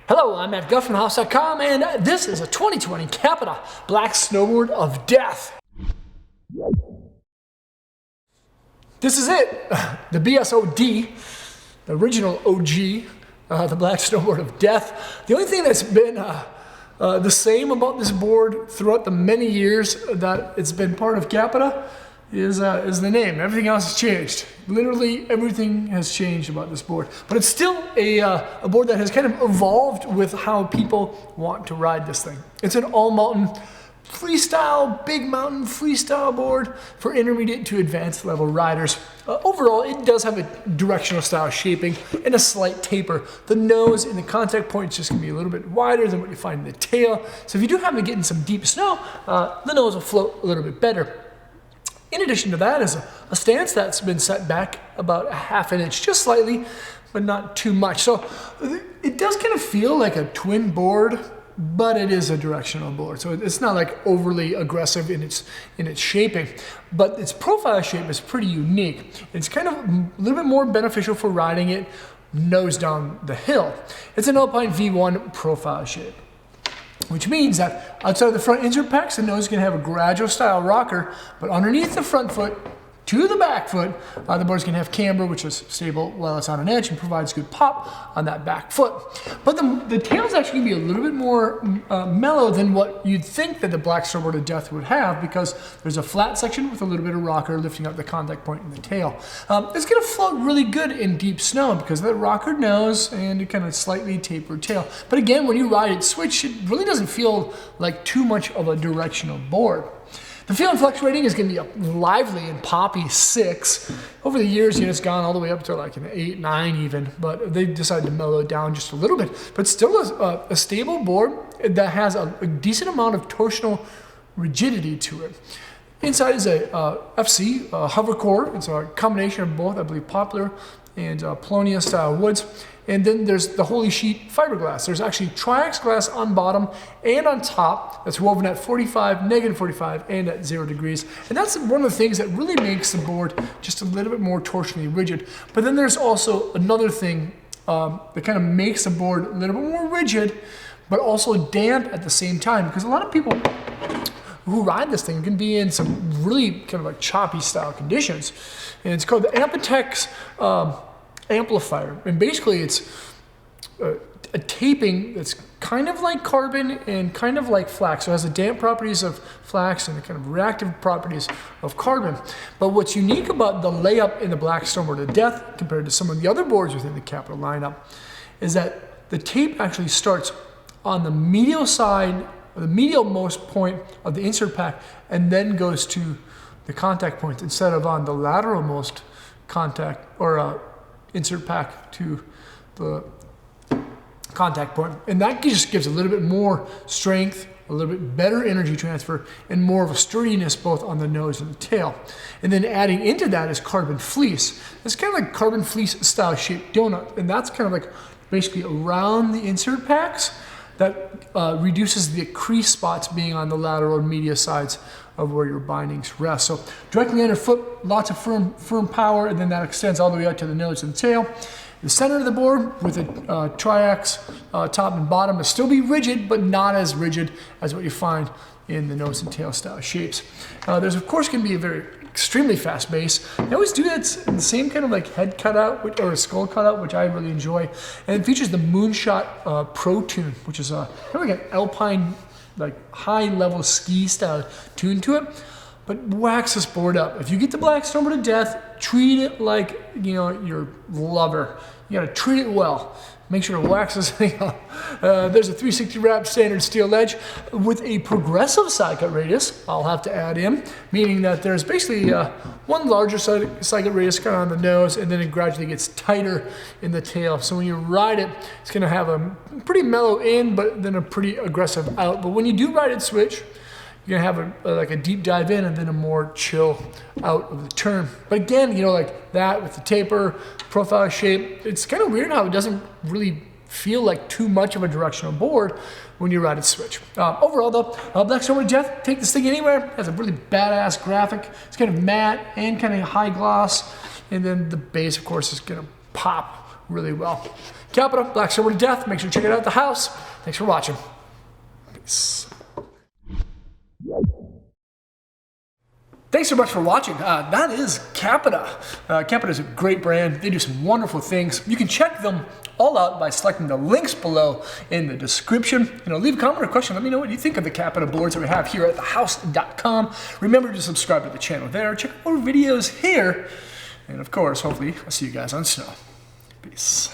Hello, I'm at GuffmanHouse.com, and this is a 2020 Capita Black Snowboard of Death. This is it, the BSOD, the original OG, the Black Snowboard of Death. The only thing that's been the same about this board throughout the many years that it's been part of Capita is the name. Everything else has changed. Literally everything has changed about this board. But it's still a board that has kind of evolved with how people want to ride this thing. It's an all-mountain freestyle, big mountain freestyle board for intermediate to advanced level riders. Overall, it does have a directional style shaping and a slight taper. The nose and the contact point is just going to be a little bit wider than what you find in the tail. So if you do happen to get in some deep snow, the nose will float a little bit better. In addition to that is a stance that's been set back about a ½ inch, just slightly, but not too much. So it does kind of feel like a twin board, but it is a directional board. So it's not like overly aggressive in its shaping, but its profile shape is pretty unique. It's kind of a little bit more beneficial for riding it nose down the hill. It's an Alpine V1 profile shape, which means that outside of the front insert packs, the nose is going to have a gradual style rocker, but underneath the front foot to the back foot, the board is going to have camber, which is stable while it's on an edge and provides good pop on that back foot. But the tail is actually going to be a little bit more mellow than what you'd think that the Black Snowboard of Death would have, because there's a flat section with a little bit of rocker lifting up the contact point in the tail. It's going to float really good in deep snow because of that rockered nose and a kind of slightly tapered tail. But again, when you ride it switch, it really doesn't feel like too much of a directional board. The feel and flex rating is going to be a lively and poppy 6. Over the years, it's gone all the way up to like an 8, 9 even, but they decided to mellow it down just a little bit. But still a stable board that has a decent amount of torsional rigidity to it. Inside is a FC hover core. It's a combination of both, I believe, poplar and Polonia style woods. And then there's the Holy Sheet fiberglass. There's actually Triax glass on bottom and on top that's woven at 45, -45, and at 0 degrees. And that's one of the things that really makes the board just a little bit more torsionally rigid. But then there's also another thing that kind of makes the board a little bit more rigid, but also damp at the same time. Because a lot of people who ride this thing can be in some really kind of like choppy style conditions. And it's called the Ampitex amplifier, and basically it's a taping that's kind of like carbon and kind of like flax. So it has the damp properties of flax and the kind of reactive properties of carbon. But what's unique about the layup in the Black Snowboard of Death compared to some of the other boards within the Capita lineup is that the tape actually starts on the medial side, or the medial-most point of the insert pack, and then goes to the contact point instead of on the lateral-most contact or insert pack to the contact point. And that just gives a little bit more strength, a little bit better energy transfer, and more of a sturdiness both on the nose and the tail. And then adding into that is carbon fleece. It's kind of like carbon fleece style shaped donut, and that's kind of like basically around the insert packs that reduces the crease spots being on the lateral and medial sides of where your bindings rest. So directly underfoot, lots of firm power, and then that extends all the way out to the nose and the tail. The center of the board with a Triax top and bottom will still be rigid, but not as rigid as what you find in the nose and tail style shapes. There's of course going to be a very extremely fast base. They always do that in the same kind of like head cutout or skull cutout, which I really enjoy. And it features the Moonshot Pro Tune, which is kind of like an alpine, like high-level ski style tune to it, but wax this board up. If you get the Black Snowboard of Death, treat it like your lover. You gotta treat it well. Make sure to wax this thing up. There's a 360 wrap standard steel edge with a progressive sidecut radius, I'll have to add in, meaning that there's basically one larger sidecut radius kind of on the nose, and then it gradually gets tighter in the tail. So when you ride it, it's gonna have a pretty mellow in, but then a pretty aggressive out. But when you do ride it switch, you're gonna have like a deep dive in and then a more chill out of the turn. But again, like that with the taper, profile shape, it's kind of weird how it doesn't really feel like too much of a directional board when you ride it switch. Overall though, Black Snowboard of Death, take this thing anywhere. It has a really badass graphic. It's kind of matte and kind of high gloss. And then the base, of course, is gonna pop really well. Capita, Black Snowboard of Death. Make sure to check it out at the house. Thanks for watching. Peace. Thanks so much for watching. That is Capita. Capita is a great brand. They do some wonderful things. You can check them all out by selecting the links below in the description. Leave a comment or question. Let me know what you think of the Capita boards that we have here at thehouse.com. Remember to subscribe to the channel there. Check out more videos here. And of course, hopefully, I'll see you guys on snow. Peace.